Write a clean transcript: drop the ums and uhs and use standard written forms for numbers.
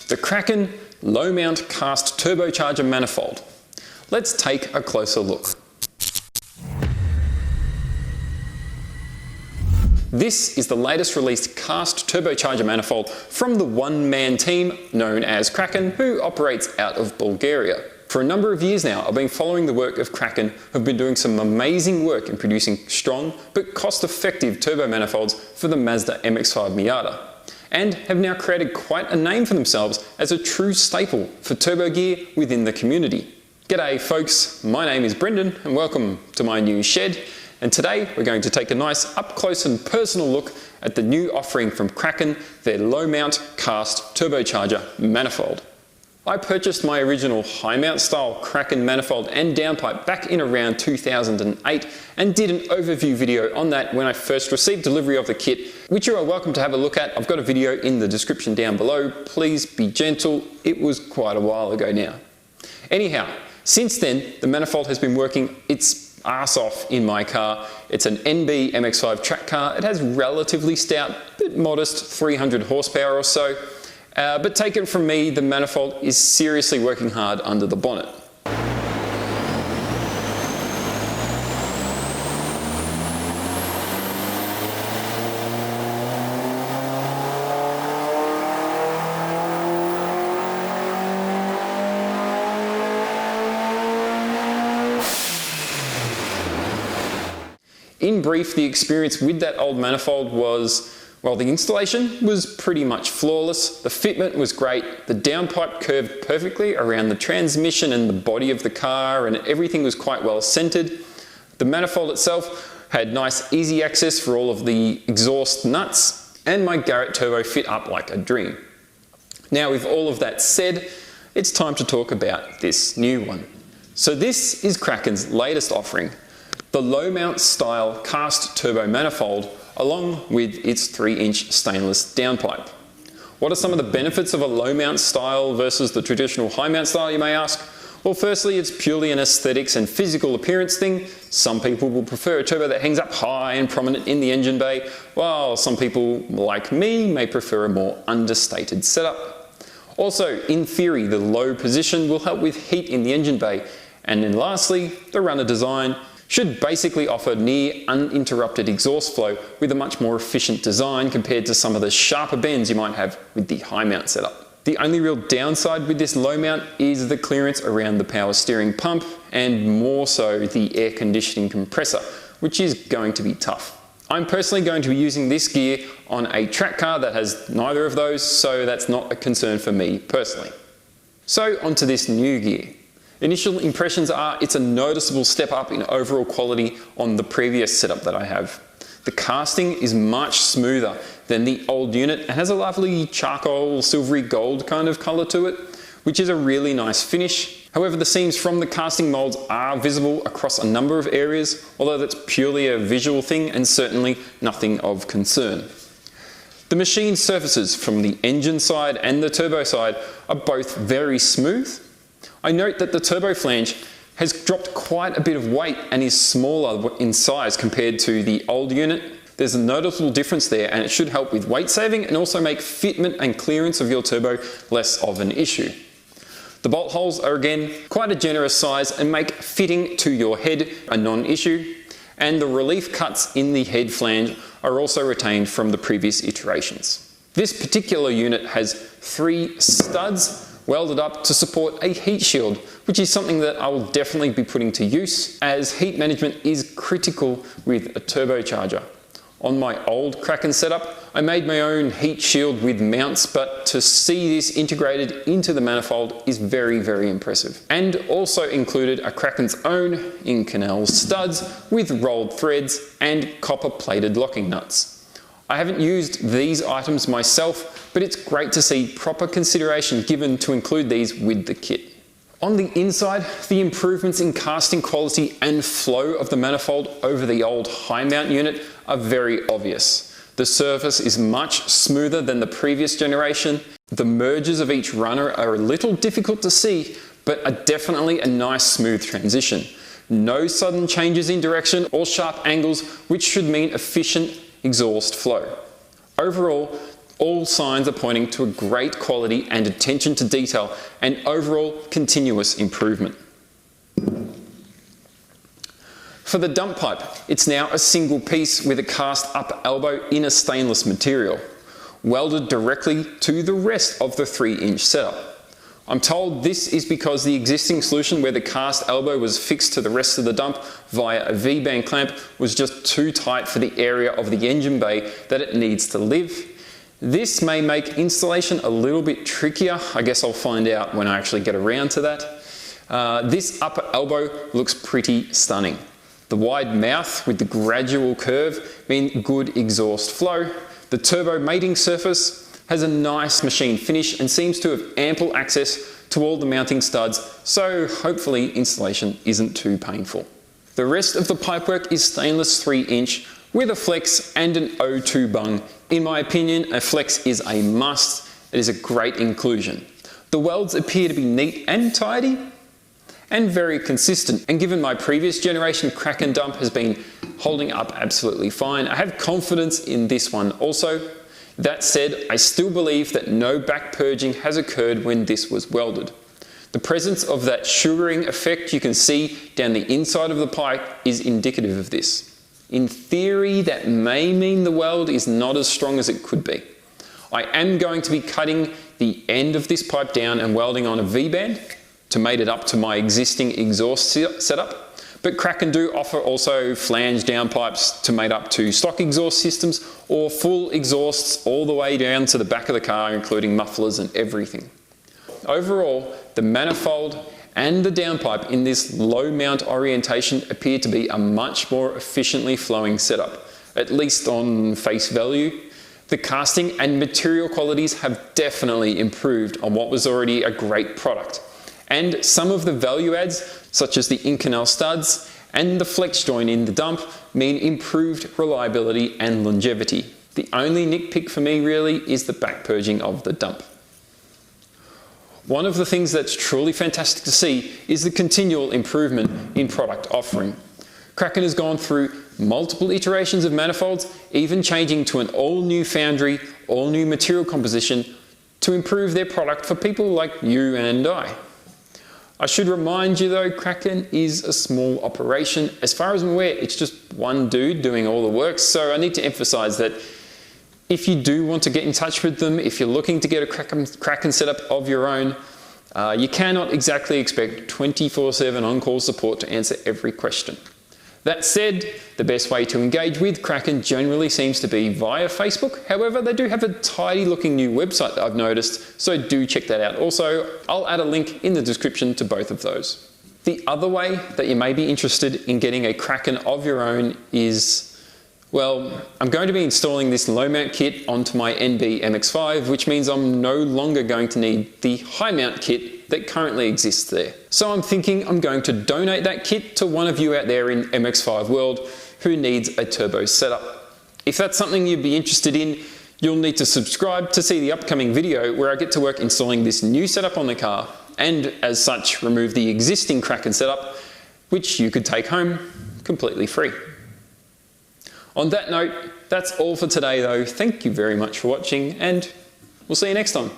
the Kraken Low-mount cast turbocharger manifold. Let's take a closer look. This is the latest released cast turbocharger manifold from the one-man team known as Kraken, who operates out of Bulgaria. For a number of years now, I've been following the work of Kraken, who have been doing some amazing work in producing strong but cost-effective turbo manifolds for the Mazda MX-5 Miata, and have now created quite a name for themselves as a true staple for turbo gear within the community. G'day folks, my name is Brendan and welcome to my new shed, and today we're going to take a nice up-close and personal look at the new offering from Kraken, their low-mount cast turbocharger manifold. I purchased my original high-mount style Kraken manifold and downpipe back in around 2008 and did an overview video on that when I first received delivery of the kit, which you are welcome to have a look at. I've got a video in the description down below. Please be gentle, it was quite a while ago now. Anyhow, since then the manifold has been working its ass off in my car. It's an NB MX-5 track car. It has relatively stout but modest 300 horsepower or so. But take it from me, the manifold is seriously working hard under the bonnet. In brief, the experience with that old manifold was, well, the installation was pretty much flawless, the fitment was great, the downpipe curved perfectly around the transmission and the body of the car, and everything was quite well centered. The manifold itself had nice easy access for all of the exhaust nuts, and my Garrett turbo fit up like a dream. Now, with all of that said, it's time to talk about this new one. So this is Kraken's latest offering, the low-mount style cast turbo manifold, along with its 3-inch stainless downpipe. What are some of the benefits of a low-mount style versus the traditional high-mount style, you may ask? Well, firstly, it's purely an aesthetics and physical appearance thing. Some people will prefer a turbo that hangs up high and prominent in the engine bay, while some people, like me, may prefer a more understated setup. Also, in theory, the low position will help with heat in the engine bay. And then lastly, the runner design should basically offer near uninterrupted exhaust flow with a much more efficient design compared to some of the sharper bends you might have with the high mount setup. The only real downside with this low mount is the clearance around the power steering pump, and more so the air conditioning compressor, which is going to be tough. I'm personally going to be using this gear on a track car that has neither of those, so that's not a concern for me personally. So onto this new gear. Initial impressions are it's a noticeable step up in overall quality on the previous setup that I have. The casting is much smoother than the old unit and has a lovely charcoal, silvery gold kind of colour to it, which is a really nice finish. However, the seams from the casting moulds are visible across a number of areas, although that's purely a visual thing and certainly nothing of concern. The machine surfaces from the engine side and the turbo side are both very smooth. I note that the turbo flange has dropped quite a bit of weight and is smaller in size compared to the old unit. There's a noticeable difference there, and it should help with weight saving and also make fitment and clearance of your turbo less of an issue. The bolt holes are again quite a generous size and make fitting to your head a non-issue, and the relief cuts in the head flange are also retained from the previous iterations. This particular unit has 3 studs welded up to support a heat shield, which is something that I will definitely be putting to use, as heat management is critical with a turbocharger. On my old Kraken setup, I made my own heat shield with mounts, but to see this integrated into the manifold is very, very impressive. And also included a Kraken's own Inconel studs with rolled threads and copper plated locking nuts. I haven't used these items myself, but it's great to see proper consideration given to include these with the kit. On the inside, the improvements in casting quality and flow of the manifold over the old high mount unit are very obvious. The surface is much smoother than the previous generation. The merges of each runner are a little difficult to see, but are definitely a nice smooth transition. No sudden changes in direction or sharp angles, which should mean efficient exhaust flow. Overall, All signs are pointing to a great quality and attention to detail and overall continuous improvement. For the dump pipe, it's now a single piece with a cast up elbow in a stainless material, welded directly to the rest of the 3-inch setup. I'm told this is because the existing solution where the cast elbow was fixed to the rest of the dump via a V-band clamp was just too tight for the area of the engine bay that it needs to live. This may make installation a little bit trickier. I guess I'll find out when I actually get around to that. This upper elbow looks pretty stunning. The wide mouth with the gradual curve mean good exhaust flow. The turbo mating surface has a nice machine finish and seems to have ample access to all the mounting studs, so hopefully installation isn't too painful. The rest of the pipework is stainless 3-inch with a flex and an O2 bung. In my opinion, a flex is a must. It is a great inclusion. The welds appear to be neat and tidy and very consistent, and given my previous generation Kraken dump has been holding up absolutely fine, I have confidence in this one also. That said, I still believe that no back purging has occurred when this was welded. The presence of that sugaring effect you can see down the inside of the pipe is indicative of this. In theory, that may mean the weld is not as strong as it could be. I am going to be cutting the end of this pipe down and welding on a V-band to mate it up to my existing exhaust setup. But Kraken do offer also flange downpipes to mate up to stock exhaust systems or full exhausts all the way down to the back of the car, including mufflers and everything. Overall, the manifold and the downpipe in this low mount orientation appear to be a much more efficiently flowing setup, at least on face value. The casting and material qualities have definitely improved on what was already a great product. And some of the value adds, such as the in-canal studs and the flex joint in the dump, mean improved reliability and longevity. The only nitpick for me really is the back purging of the dump. One of the things that's truly fantastic to see is the continual improvement in product offering. Kraken has gone through multiple iterations of manifolds, even changing to an all-new foundry, all-new material composition to improve their product for people like you and I. I should remind you though, Kraken is a small operation. As far as I'm aware, it's just one dude doing all the work. So I need to emphasize that if you do want to get in touch with them, if you're looking to get a Kraken setup of your own, you cannot exactly expect 24/7 on-call support to answer every question. That said, the best way to engage with Kraken generally seems to be via Facebook. However, they do have a tidy looking new website that I've noticed, so do check that out. Also, I'll add a link in the description to both of those. The other way that you may be interested in getting a Kraken of your own is, well, I'm going to be installing this low mount kit onto my NB MX-5, which means I'm no longer going to need the high mount kit that currently exists there. So I'm thinking I'm going to donate that kit to one of you out there in MX-5 world who needs a turbo setup. If that's something you'd be interested in, you'll need to subscribe to see the upcoming video where I get to work installing this new setup on the car, and as such remove the existing Kraken setup, which you could take home completely free. On that note, that's all for today though. Thank you very much for watching, and we'll see you next time.